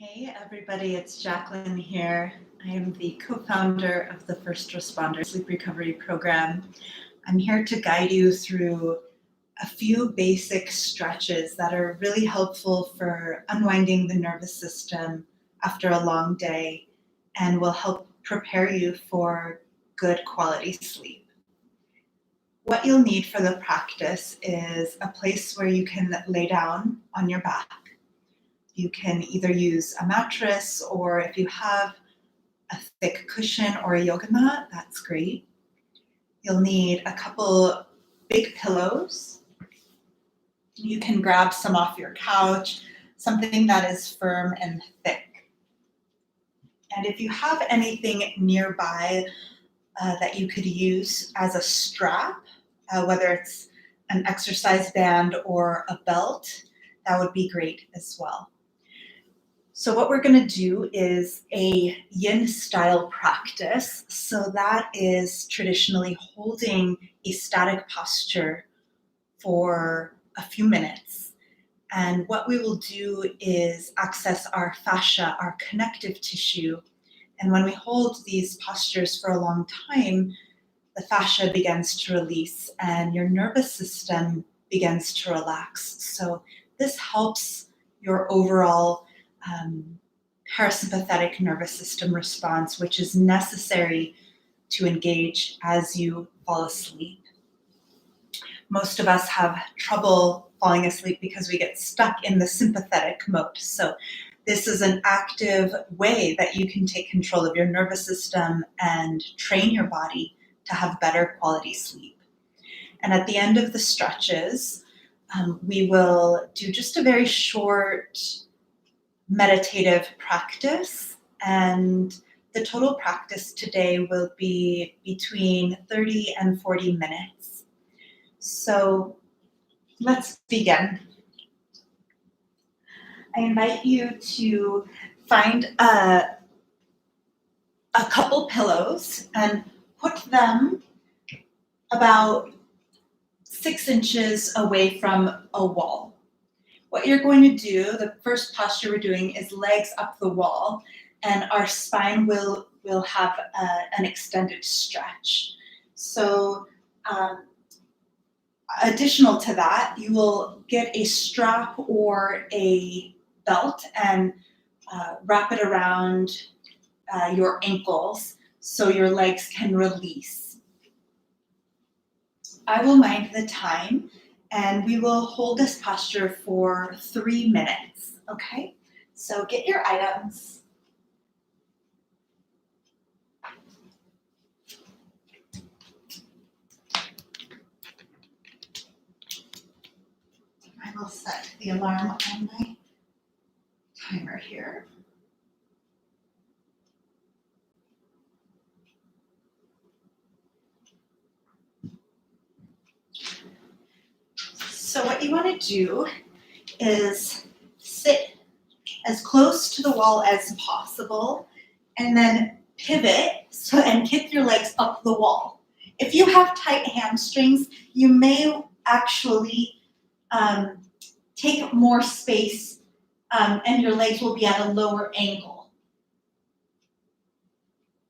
Hey everybody, it's Jacqueline here. I am the co-founder of the First Responder Sleep Recovery Program. I'm here to guide you through a few basic stretches that are really helpful for unwinding the nervous system after a long day and will help prepare you for good quality sleep. What you'll need for the practice is a place where you can lay down on your back. You can either use a mattress, or if you have a thick cushion or a yoga mat, that's great. You'll need a couple big pillows. You can grab some off your couch, something that is firm and thick. And if you have anything nearby that you could use as a strap, whether it's an exercise band or a belt, that would be great as well. So what we're going to do is a yin style practice. So that is traditionally holding a static posture for a few minutes. And what we will do is access our fascia, our connective tissue. And when we hold these postures for a long time, the fascia begins to release and your nervous system begins to relax. So this helps your overall parasympathetic nervous system response, which is necessary to engage as you fall asleep. Most of us have trouble falling asleep because we get stuck in the sympathetic mode. So this is an active way that you can take control of your nervous system and train your body to have better quality sleep. And at the end of the stretches, we will do just a very short meditative practice, and the total practice today will be between 30 and 40 minutes. So let's begin. I invite you to find a couple pillows and put them about 6 inches away from a wall. What you're going to do, the first posture we're doing is legs up the wall, and our spine will have an extended stretch. So additional to that, you will get a strap or a belt and wrap it around your ankles so your legs can release. I will mind the time, and we will hold this posture for 3 minutes, okay? So get your items. I will set the alarm on my timer here. So what you want to do is sit as close to the wall as possible and then pivot and kick your legs up the wall. If you have tight hamstrings, you may actually take more space and your legs will be at a lower angle.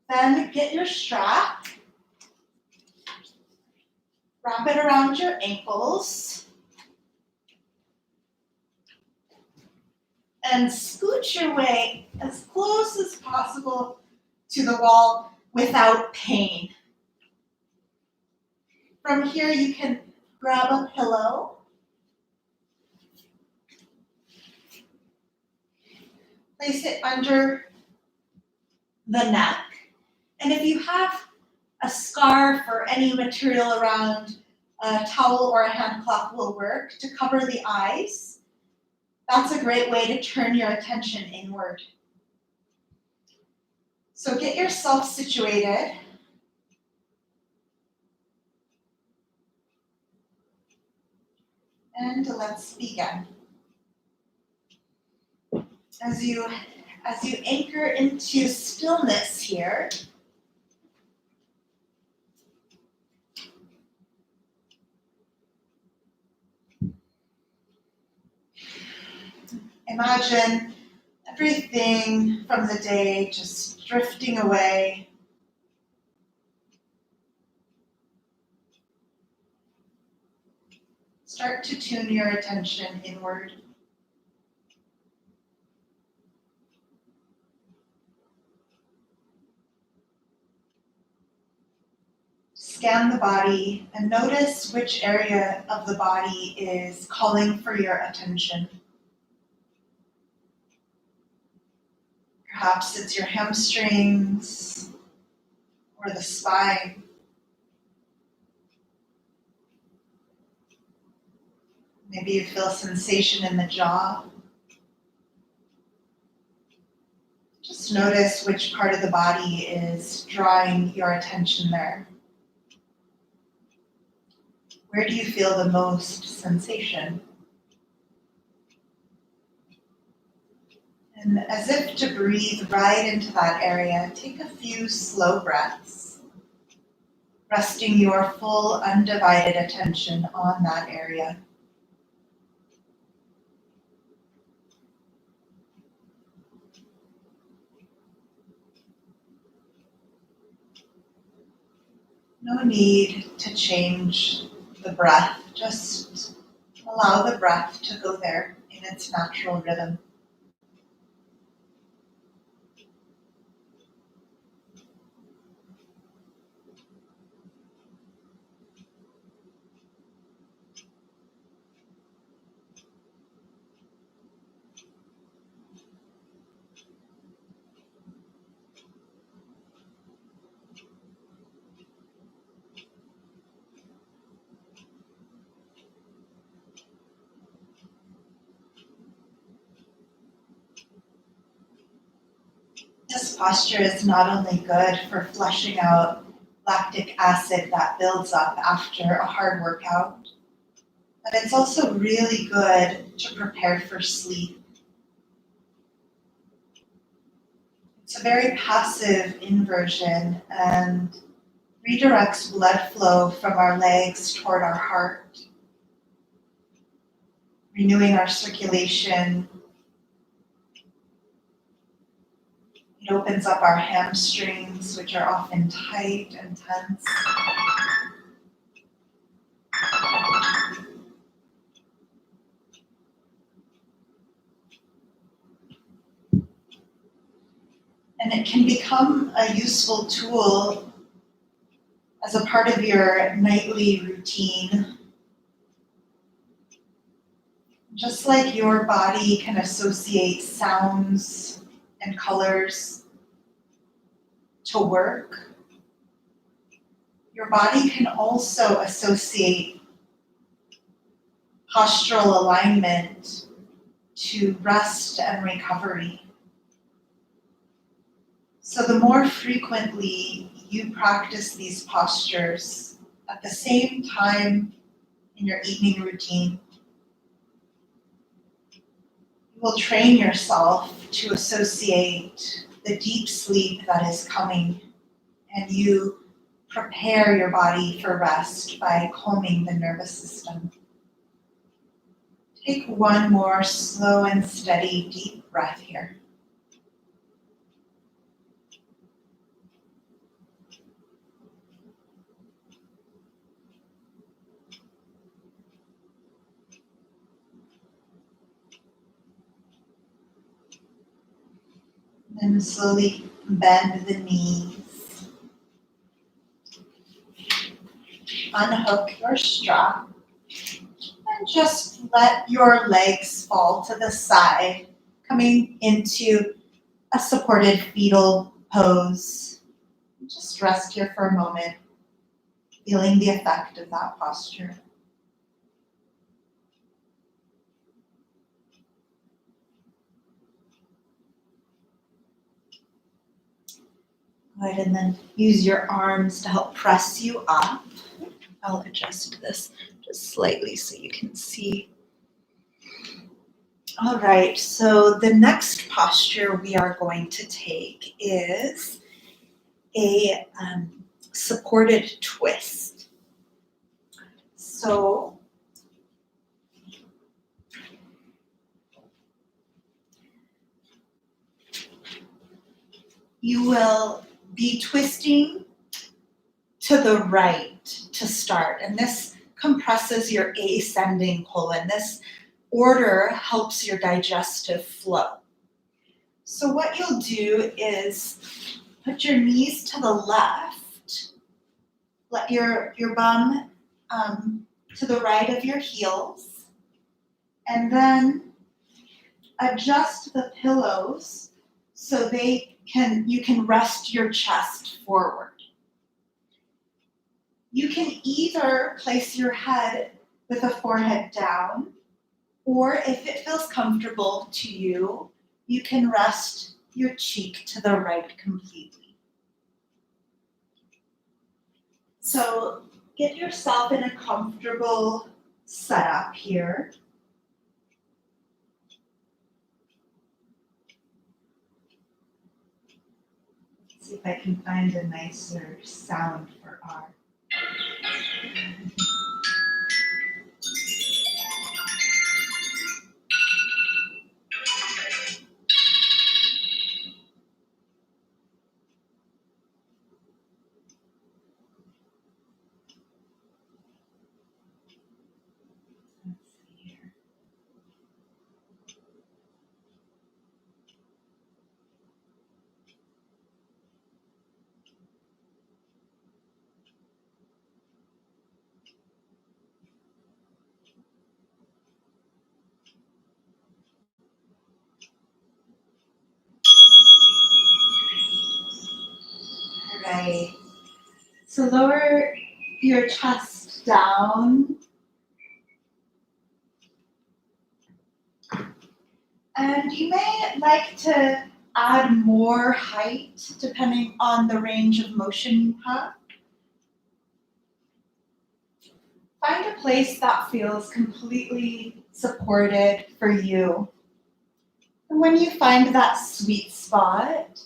Then get your strap, wrap it around your ankles, and scooch your way as close as possible to the wall without pain. From here, you can grab a pillow, place it under the neck, and if you have a scarf or any material around, a towel or a hand cloth will work to cover the eyes. That's a great way to turn your attention inward. So get yourself situated. And let's begin. As you anchor into stillness here, imagine everything from the day just drifting away. Start to tune your attention inward. Scan the body and notice which area of the body is calling for your attention. Perhaps it's your hamstrings or the spine. Maybe you feel sensation in the jaw. Just notice which part of the body is drawing your attention there. Where do you feel the most sensation? And as if to breathe right into that area, take a few slow breaths, resting your full undivided attention on that area. No need to change the breath, just allow the breath to go there in its natural rhythm. This posture is not only good for flushing out lactic acid that builds up after a hard workout, but it's also really good to prepare for sleep. It's a very passive inversion and redirects blood flow from our legs toward our heart, renewing our circulation. It opens up our hamstrings, which are often tight and tense. And it can become a useful tool as a part of your nightly routine. Just like your body can associate sounds and colors to work, your body can also associate postural alignment to rest and recovery. So the more frequently you practice these postures at the same time in your evening routine, you will train yourself to associate the deep sleep that is coming, and you prepare your body for rest by calming the nervous system. Take one more slow and steady deep breath here. Then slowly bend the knees. Unhook your strap. And just let your legs fall to the side, coming into a supported fetal pose. Just rest here for a moment, feeling the effect of that posture. Good, and then use your arms to help press you up. I'll adjust this just slightly so you can see. All right, so the next posture we are going to take is a supported twist. So you will be twisting to the right to start. And this compresses your ascending colon. This order helps your digestive flow. So what you'll do is put your knees to the left, let your bum to the right of your heels, and then adjust the pillows so you can rest your chest forward. You can either place your head with the forehead down, or if it feels comfortable to you, you can rest your cheek to the right completely. So get yourself in a comfortable setup here. See if I can find a nicer sound for our. Let's see here. All right. So lower your chest down. And you may like to add more height depending on the range of motion you have. Find a place that feels completely supported for you. And when you find that sweet spot,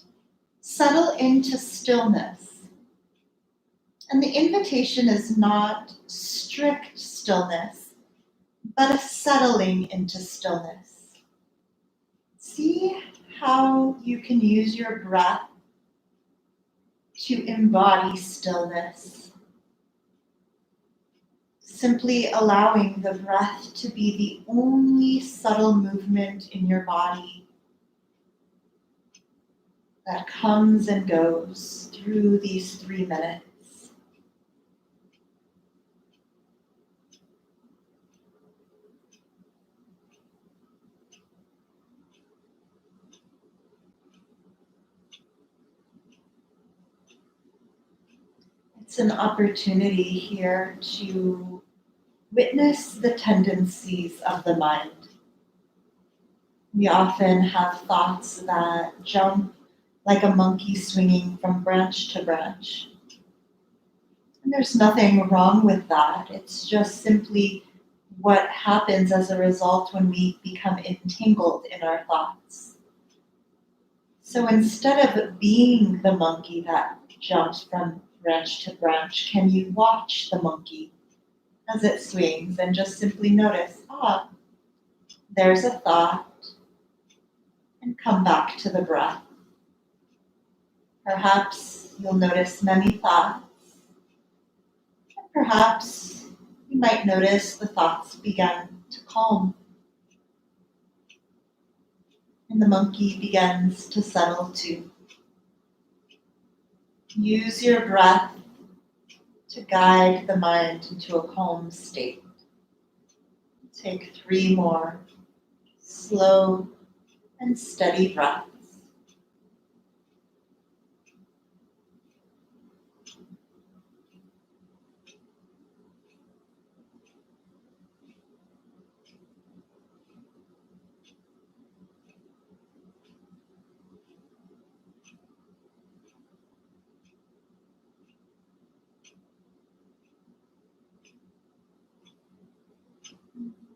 settle into stillness. And the invitation is not strict stillness, but a settling into stillness. See how you can use your breath to embody stillness. Simply allowing the breath to be the only subtle movement in your body that comes and goes through these 3 minutes. It's an opportunity here to witness the tendencies of the mind. We often have thoughts that jump like a monkey swinging from branch to branch. And there's nothing wrong with that. It's just simply what happens as a result when we become entangled in our thoughts. So instead of being the monkey that jumps from branch to branch, can you watch the monkey as it swings and just simply notice, there's a thought, and come back to the breath. Perhaps you'll notice many thoughts. Perhaps you might notice the thoughts begin to calm. And the monkey begins to settle too. Use your breath to guide the mind into a calm state. Take 3 more slow and steady breaths.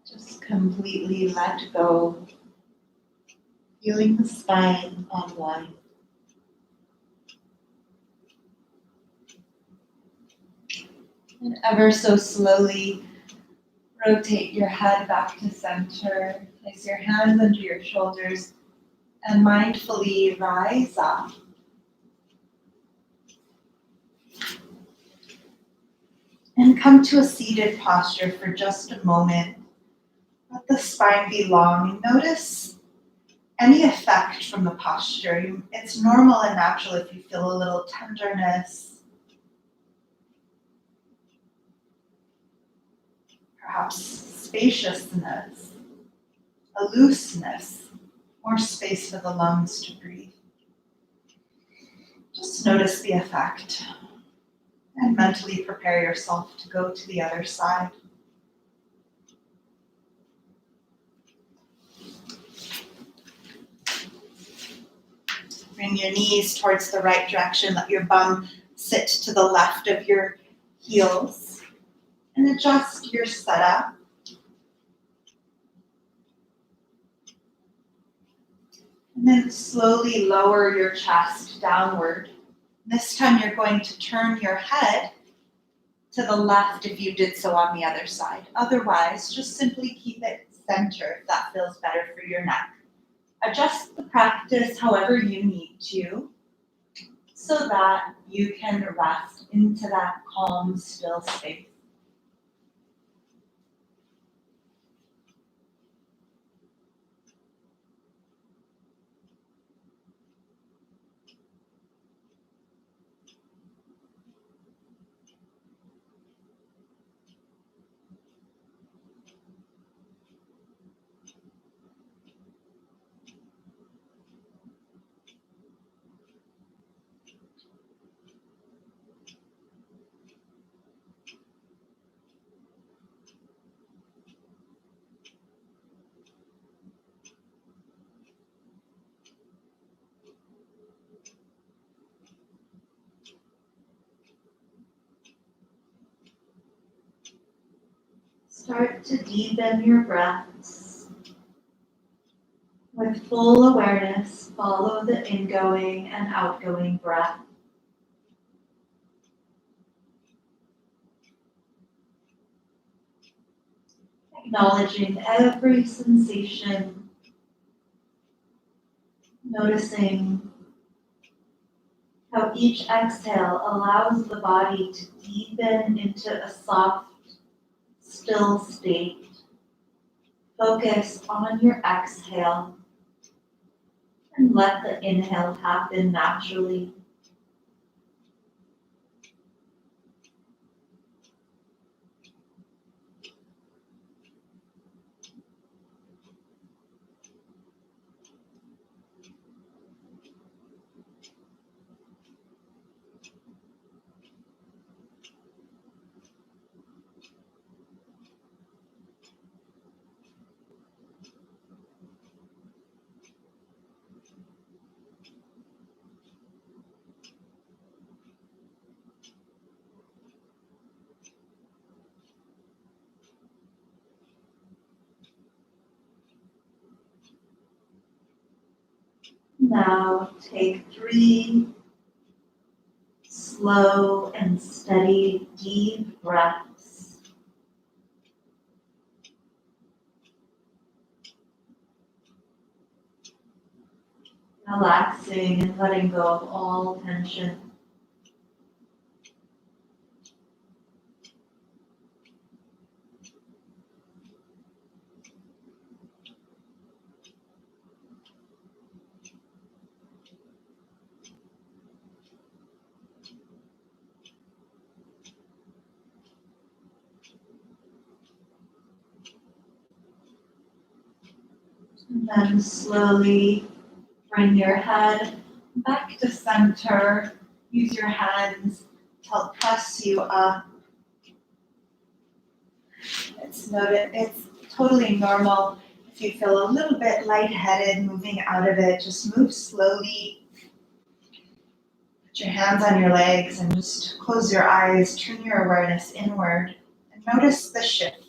Just completely let go, feeling the spine unwind. And ever so slowly rotate your head back to center. Place your hands under your shoulders and mindfully rise up And come to a seated posture for just a moment. Let the spine be long. Notice any effect from the posture. It's normal and natural if you feel a little tenderness, perhaps spaciousness, a looseness, more space for the lungs to breathe. Just notice the effect and mentally prepare yourself to go to the other side. Bring your knees towards the right direction. Let your bum sit to the left of your heels and adjust your setup. And then slowly lower your chest downward. This time you're going to turn your head to the left if you did so on the other side. Otherwise, just simply keep it center if that feels better for your neck. Adjust the practice however you need to so that you can rest into that calm, still space. Start to deepen your breaths. With full awareness, follow the ingoing and outgoing breath. Acknowledging every sensation, noticing how each exhale allows the body to deepen into a soft, still state. Focus on your exhale and let the inhale happen naturally. Now take 3 slow and steady deep breaths. Relaxing and letting go of all tension. And then slowly bring your head back to center. Use your hands to help press you up. It's totally normal if you feel a little bit lightheaded moving out of it. Just move slowly. Put your hands on your legs and just close your eyes. Turn your awareness inward and notice the shift.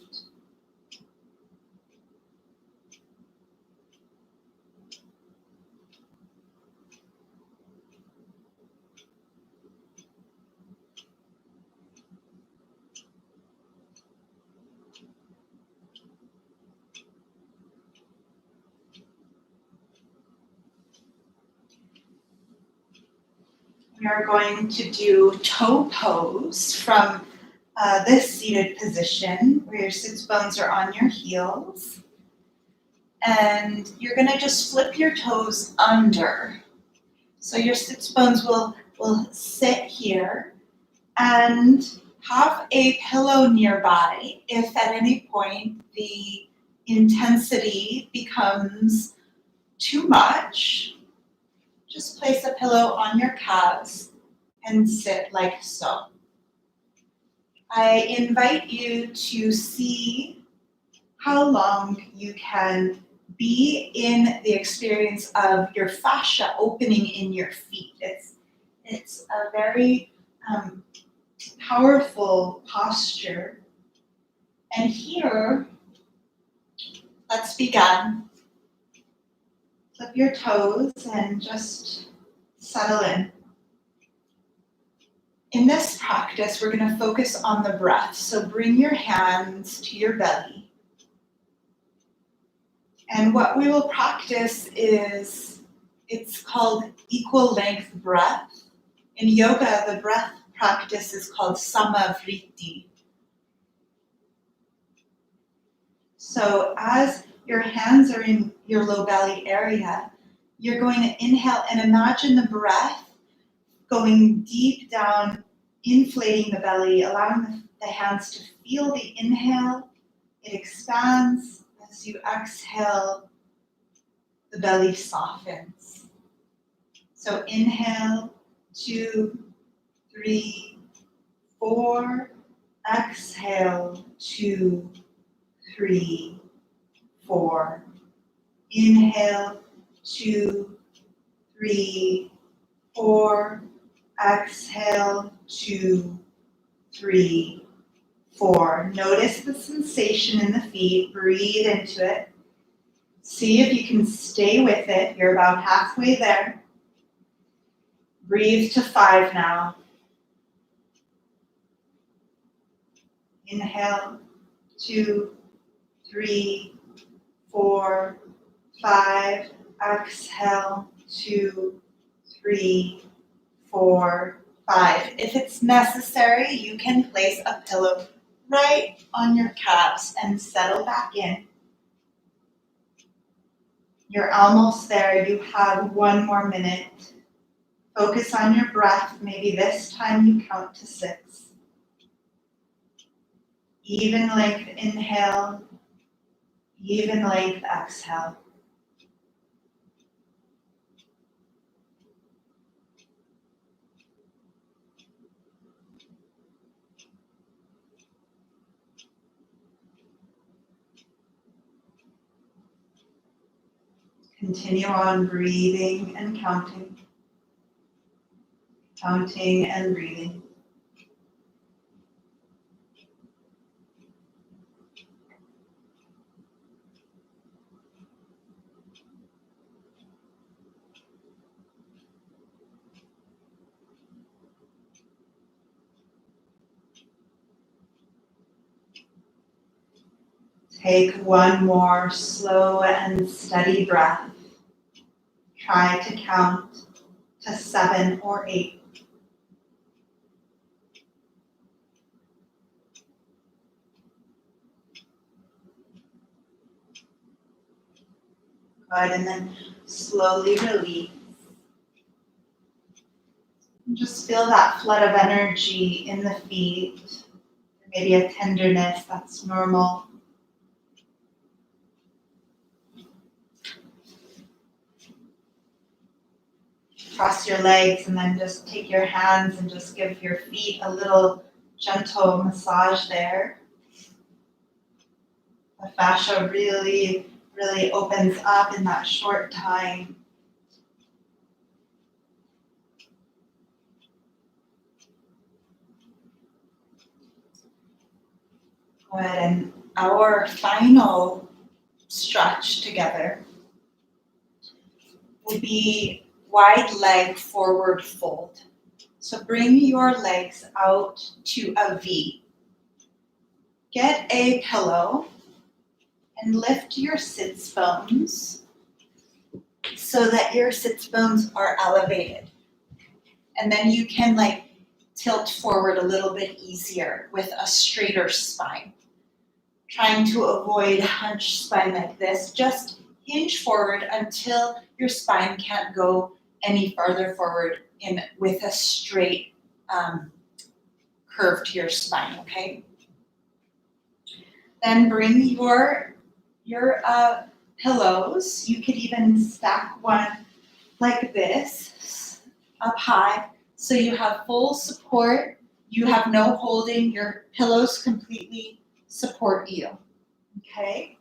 We are going to do toe pose from this seated position where your sits bones are on your heels. And you're gonna just flip your toes under. So your sits bones will sit here and have a pillow nearby if at any point the intensity becomes too much. Just place a pillow on your calves and sit like so. I invite you to see how long you can be in the experience of your fascia opening in your feet. It's a very powerful posture. And here, let's begin. Flip your toes and just settle in. In this practice, we're going to focus on the breath. So bring your hands to your belly. And what we will practice is, it's called equal length breath. In yoga, the breath practice is called samavriti. So as your hands are in your low belly area, you're going to inhale and imagine the breath going deep down, inflating the belly, allowing the hands to feel the inhale. It expands. As you exhale, the belly softens. So inhale, 2, 3, 4. Exhale, 2, 3, 4. Inhale, 2, 3, 4. Exhale, 2, 3, 4. Notice the sensation in the feet. Breathe into it. See if you can stay with it. You're about halfway there. Breathe to 5 now. Inhale, 2, 3, 4, 5. Exhale, 2, 3, 4, 5. If it's necessary, you can place a pillow right on your calves and settle back in. You're almost there. You have 1 more minute. Focus on your breath. Maybe this time you count to 6. Even length inhale, even length exhale. Continue on breathing and counting. Counting and breathing. Take 1 more slow and steady breath. Try to count to 7 or 8. Good, and then slowly release. And just feel that flood of energy in the feet. Maybe a tenderness, that's normal. Cross your legs and then just take your hands and just give your feet a little gentle massage there. The fascia really opens up in that short time. Good, and our final stretch together will be wide leg forward fold. So bring your legs out to a V. Get a pillow and lift your sits bones so that your sits bones are elevated. And then you can tilt forward a little bit easier with a straighter spine. Trying to avoid hunched spine like this, just hinge forward until your spine can't go any farther forward with a straight curve to your spine, okay? Then bring your pillows. You could even stack one like this up high so you have full support. You have no holding. Your pillows completely support you, okay?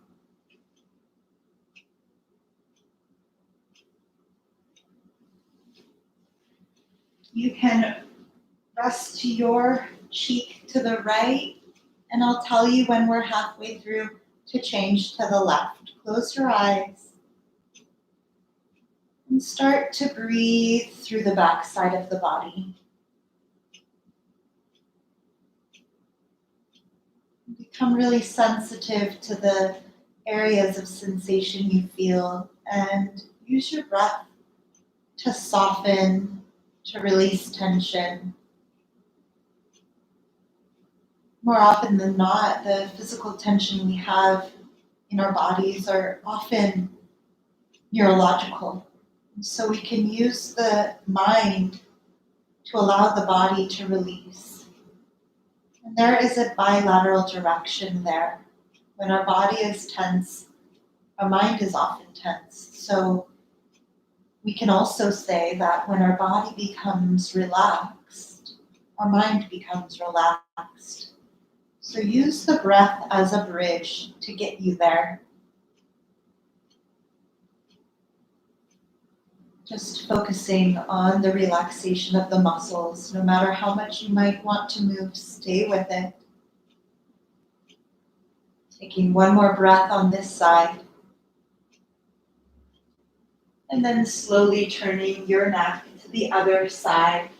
You can rest your cheek to the right, and I'll tell you when we're halfway through to change to the left. Close your eyes and start to breathe through the back side of the body. Become really sensitive to the areas of sensation you feel, and use your breath to soften, to release tension. More often than not, the physical tension we have in our bodies are often neurological. So we can use the mind to allow the body to release. And there is a bilateral direction there. When our body is tense, our mind is often tense. So we can also say that when our body becomes relaxed, our mind becomes relaxed. So use the breath as a bridge to get you there. Just focusing on the relaxation of the muscles. No matter how much you might want to move, stay with it. Taking one more breath on this side. And then slowly turning your neck to the other side.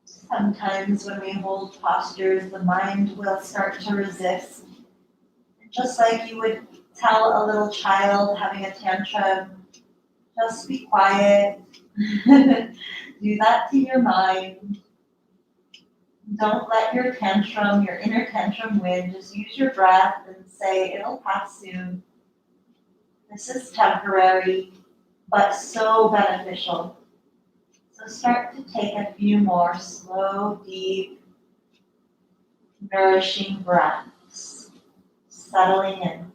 Sometimes when we hold postures, the mind will start to resist. Just like you would tell a little child having a tantrum, just be quiet. Do that to your mind. Don't let your tantrum, your inner tantrum win. Just use your breath and say, it'll pass soon. This is temporary, but so beneficial. So start to take a few more slow, deep, nourishing breaths, settling in.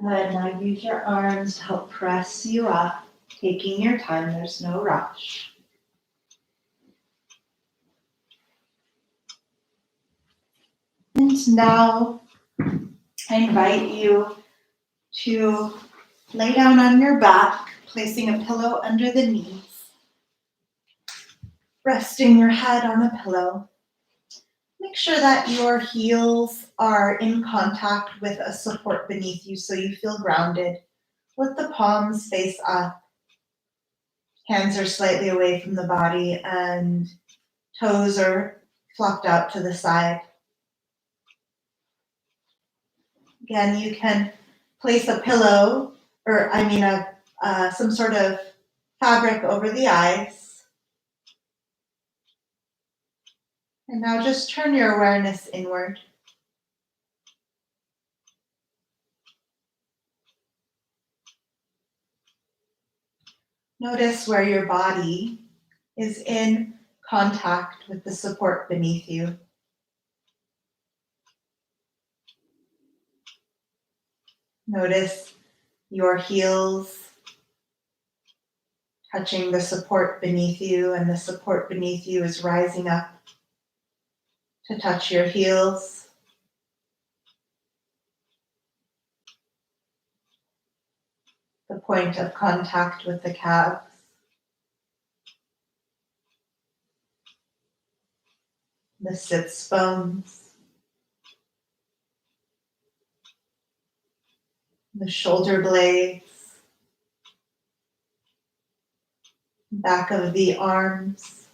Good, now use your arms to help press you up, taking your time, there's no rush. And now I invite you to lay down on your back, placing a pillow under the knees, resting your head on a pillow. Make sure that your heels are in contact with a support beneath you so you feel grounded. Let the palms face up. Hands are slightly away from the body and toes are flopped out to the side. Again, you can place a pillow, some sort of fabric over the eyes. And now just turn your awareness inward. Notice where your body is in contact with the support beneath you. Notice your heels touching the support beneath you, and the support beneath you is rising up to touch your heels. The point of contact with the calves. The sits bones. The shoulder blades. Back of the arms.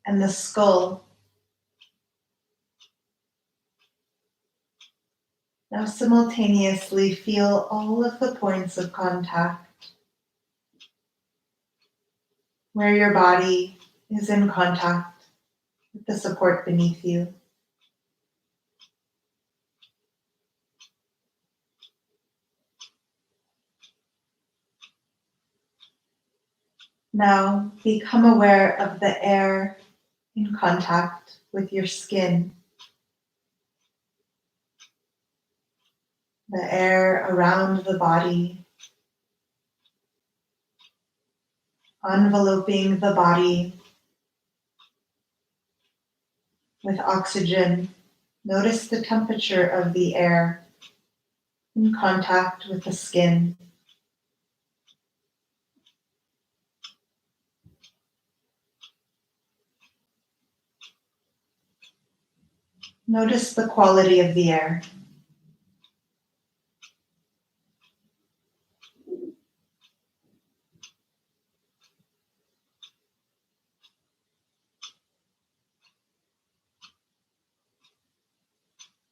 And the skull. Now simultaneously feel all of the points of contact where your body is in contact with the support beneath you. Now become aware of the air in contact with your skin. The air around the body, enveloping the body with oxygen. Notice the temperature of the air in contact with the skin. Notice the quality of the air.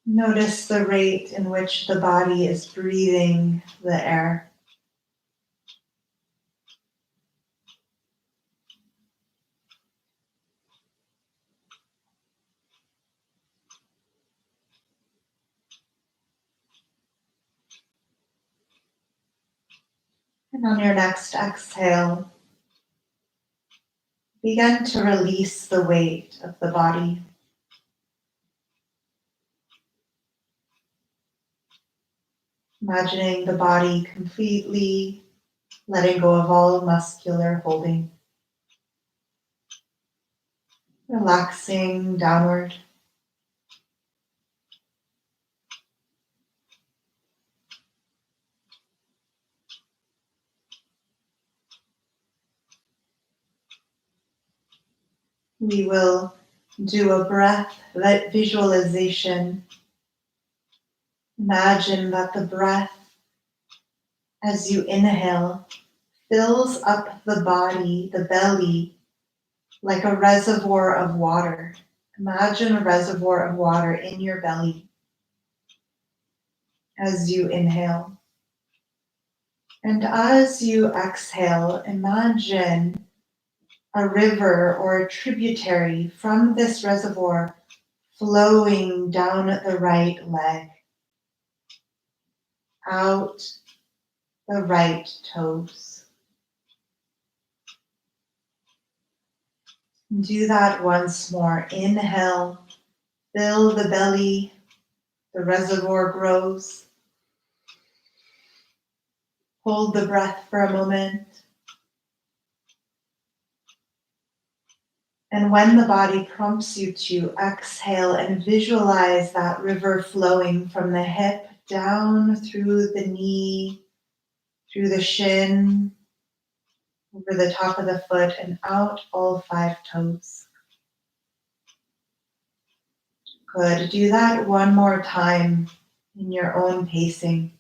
Notice the rate in which the body is breathing the air. And on your next exhale, begin to release the weight of the body. Imagining the body completely letting go of all muscular holding. Relaxing downward. We will do a breath visualization. Imagine that the breath, as you inhale, fills up the body, the belly, like a reservoir of water. Imagine a reservoir of water in your belly as you inhale. And as you exhale, imagine a river or a tributary from this reservoir flowing down the right leg, out the right toes. Do that once more. Inhale, fill the belly, the reservoir grows. Hold the breath for a moment. And when the body prompts you to exhale and visualize that river flowing from the hip down through the knee, through the shin, over the top of the foot, and out all 5 toes. Good. Do that one more time in your own pacing.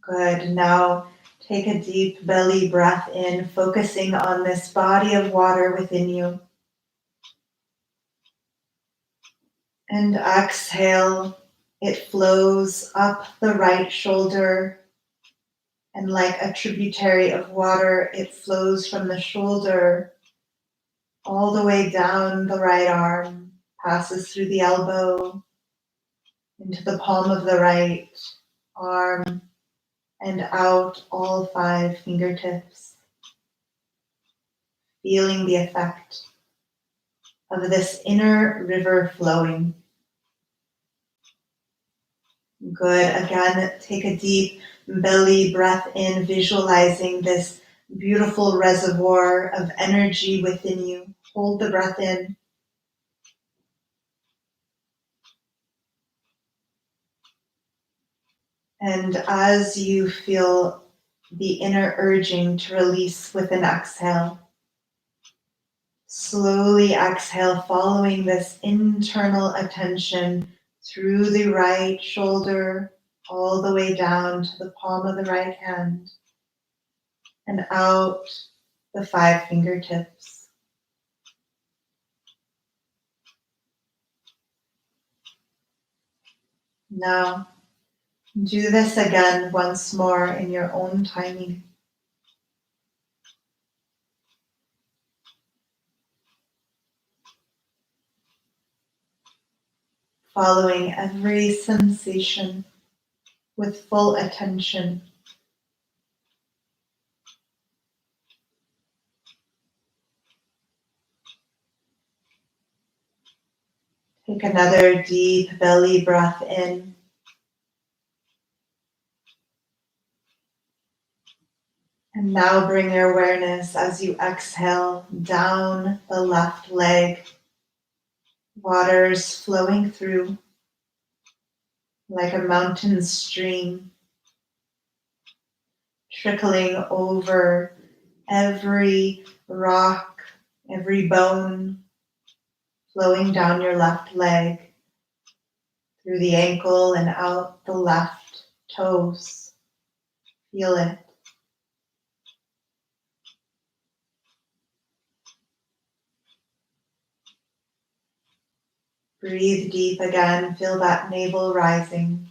Good. Now take a deep belly breath in, focusing on this body of water within you. And exhale, it flows up the right shoulder. And like a tributary of water, it flows from the shoulder all the way down the right arm, passes through the elbow, into the palm of the right arm, and out all 5 fingertips, feeling the effect of this inner river flowing. Good. Again, take a deep belly breath in, visualizing this beautiful reservoir of energy within you. Hold the breath in. And as you feel the inner urging to release with an exhale, slowly exhale, following this internal attention through the right shoulder, all the way down to the palm of the right hand, and out the 5 fingertips. Now, do this again once more in your own timing. Following every sensation with full attention. Take another deep belly breath in. And now bring your awareness as you exhale down the left leg. Waters flowing through like a mountain stream, trickling over every rock, every bone, flowing down your left leg, through the ankle and out the left toes. Feel it. Breathe deep again. Feel that navel rising.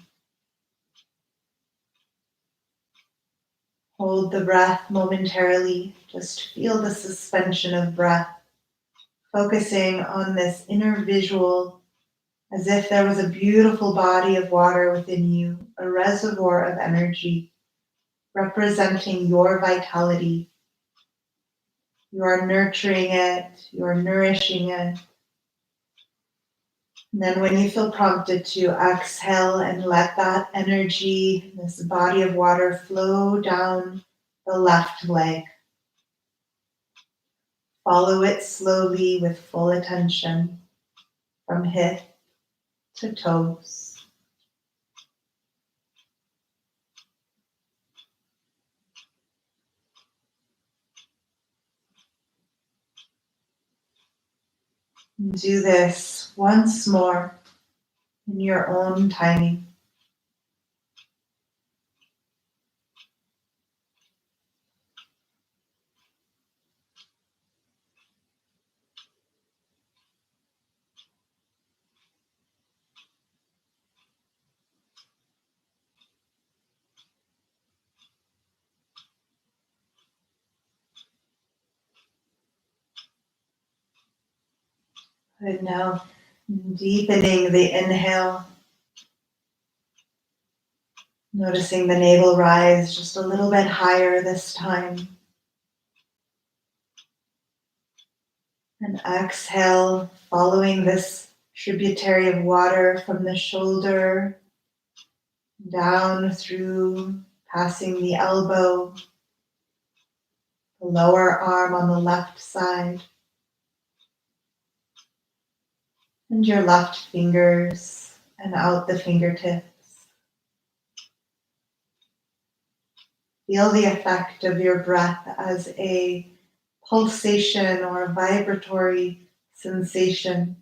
Hold the breath momentarily. Just feel the suspension of breath, focusing on this inner visual as if there was a beautiful body of water within you, a reservoir of energy representing your vitality. You are nurturing it, you are nourishing it. And then when you feel prompted to exhale and let that energy, this body of water, flow down the left leg. Follow it slowly with full attention from hip to toes. Do this once more in your own timing. Good. Now, deepening the inhale, noticing the navel rise just a little bit higher this time. And exhale, following this tributary of water from the shoulder down through, passing the elbow, the lower arm on the left side, and your left fingers and out the fingertips. Feel the effect of your breath as a pulsation or a vibratory sensation.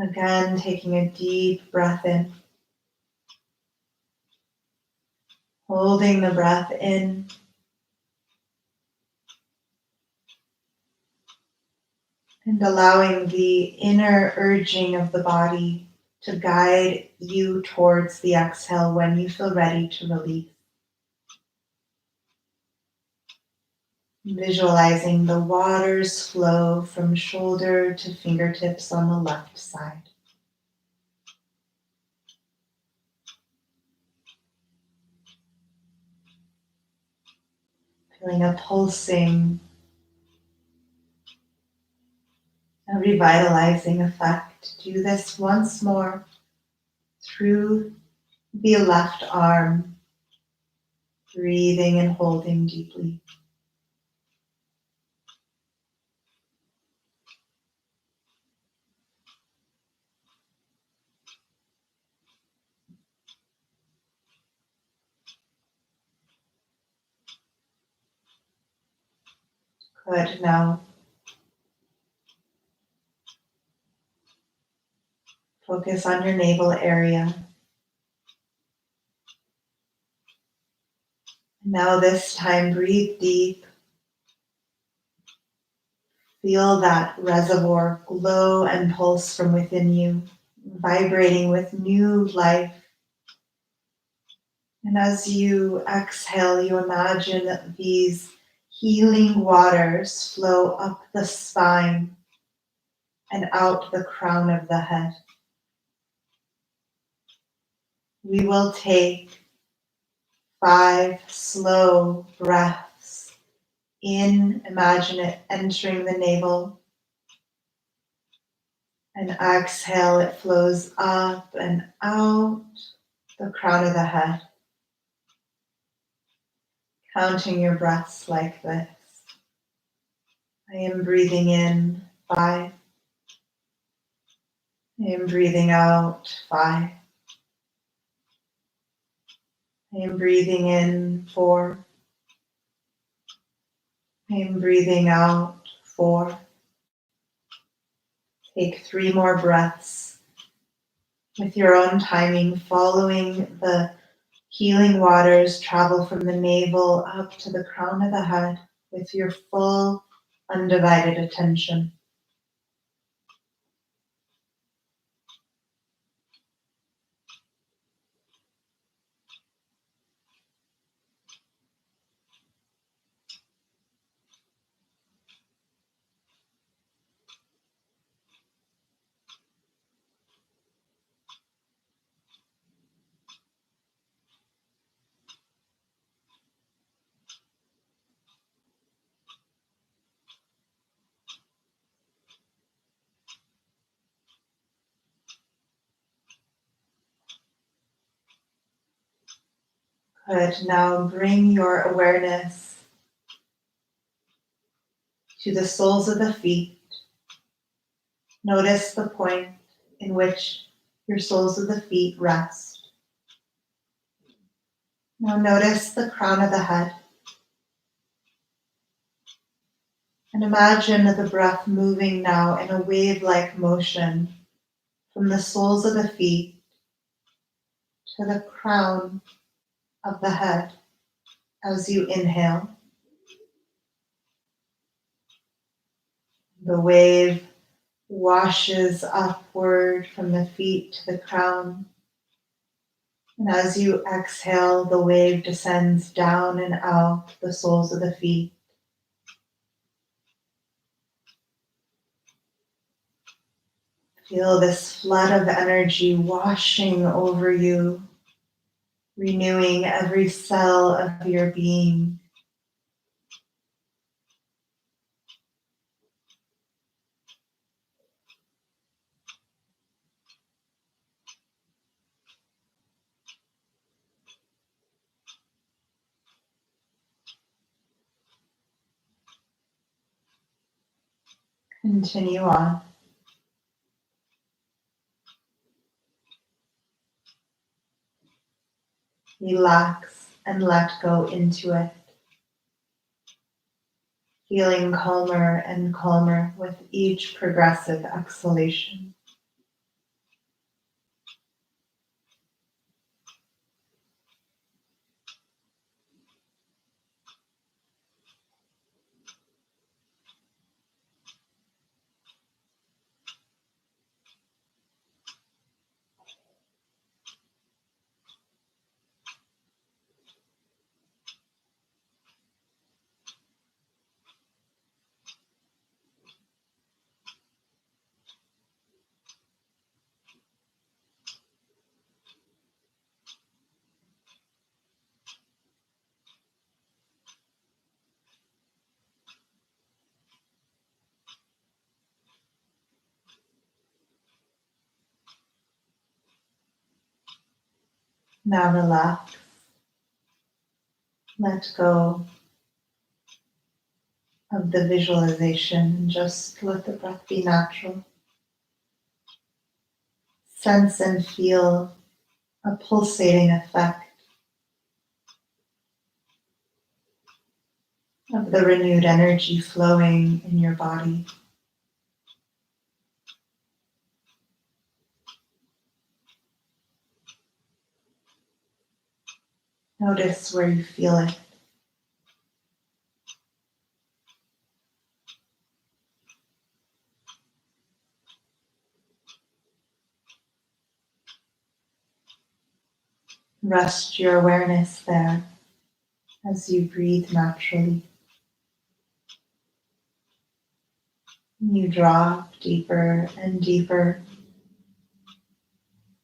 Again, taking a deep breath in. Holding the breath in. And allowing the inner urging of the body to guide you towards the exhale when you feel ready to release. Visualizing the waters flow from shoulder to fingertips on the left side. feeling a pulsing, a revitalizing effect. Do this once more through the left arm, breathing and holding deeply. Good. Now focus on your navel area. Now this time, breathe deep. Feel that reservoir glow and pulse from within you, vibrating with new life. And as you exhale, you imagine that these healing waters flow up the spine and out the crown of the head. We will take 5 slow breaths in, imagine it entering the navel, and exhale, it flows up and out the crown of the head. Counting your breaths like this. I am breathing in 5. I am breathing out 5. I am breathing in 4. I am breathing out 4. Take 3 more breaths with your own timing, following the healing waters travel from the navel up to the crown of the head with your full, undivided attention. Good. Now bring your awareness to the soles of the feet. Notice the point in which your soles of the feet rest. Now notice the crown of the head. And imagine the breath moving now in a wave-like motion from the soles of the feet to the crown of the head as you inhale. The wave washes upward from the feet to the crown. And as you exhale, the wave descends down and out the soles of the feet. Feel this flood of energy washing over you, renewing every cell of your being. Continue on. Relax and let go into it. Feeling calmer and calmer with each progressive exhalation. Now relax. Let go of the visualization and just let the breath be natural. Sense and feel a pulsating effect of the renewed energy flowing in your body. Notice where you feel it. Rest your awareness there as you breathe naturally. You drop deeper and deeper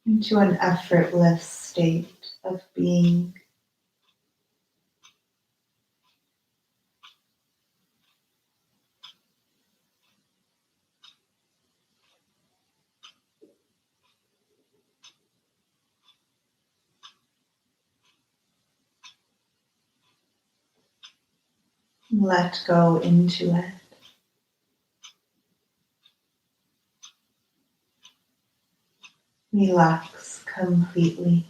into an effortless state of being. Let go into it. Relax completely.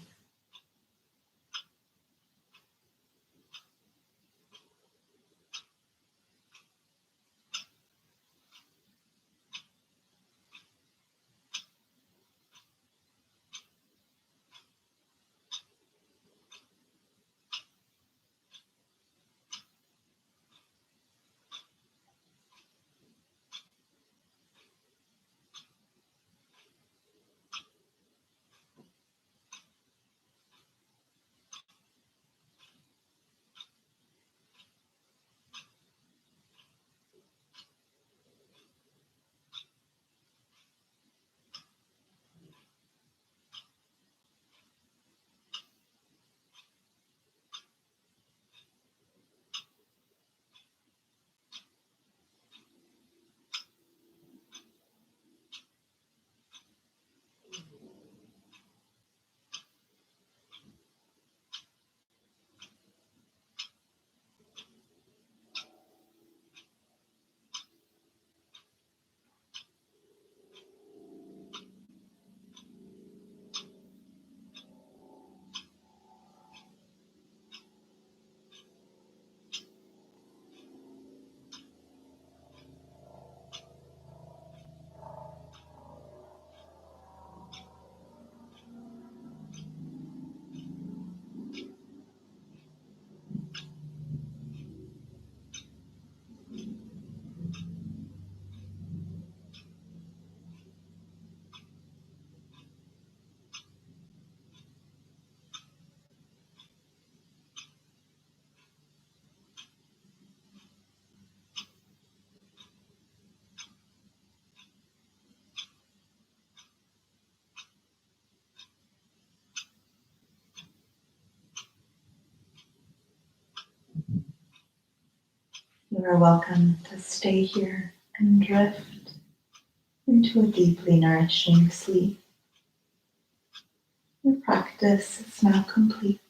You are welcome to stay here and drift into a deeply nourishing sleep. Your practice is now complete.